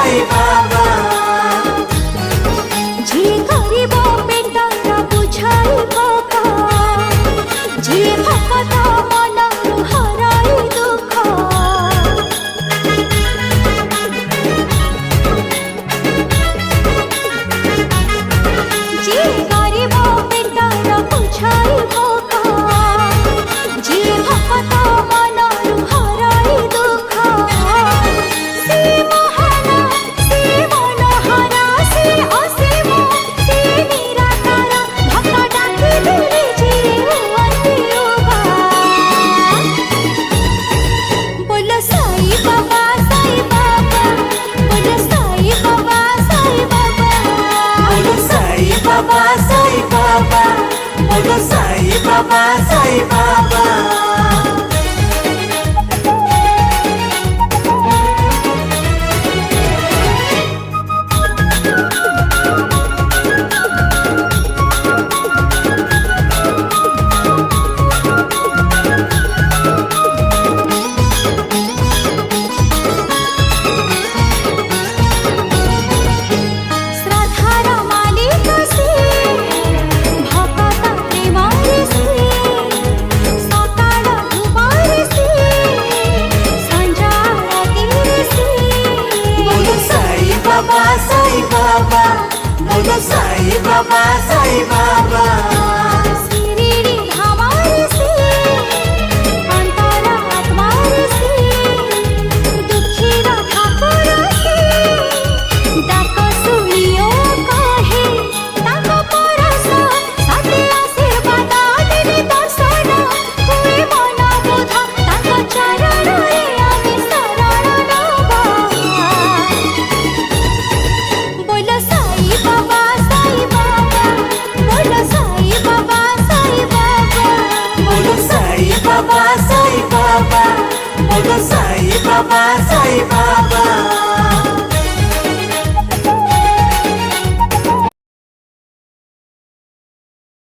साई बाबा जे गरीब पेंटारा बुझाई बाबा जे भक्त मनरु हराई दुख जे गरीब पेंटारा बुझाई बाबा जे भक्त मनरु हराई दुख से महान से मनोहरा से असीम से निराकार भक्त डाकिले जीवतियोगा बोलो साई बाबा बोलो साई बाबा बोलो साई बाबा साई बाबा बोलो साई बाबा साई बाबा श्रद्धार मालिक से भक्त प्रेमर से सकाळ धुबर से संजा आरती से बोलो साई बाबा साई बाबा बोलो साई बाबा साई बाबा शिरडी धामर से अंतर आत्मार से दुखी ठाकुर से डाक सुनियो कहे ताक परस सते आशीर्वाद देवी दर्शन हुए मन बोध ताक चरण रे आमे शरण नबा बोलो साई बाबा बोलो साई बाबा बोलो साई बाबा साई बाबा बोलो साई बाबा साई बाबा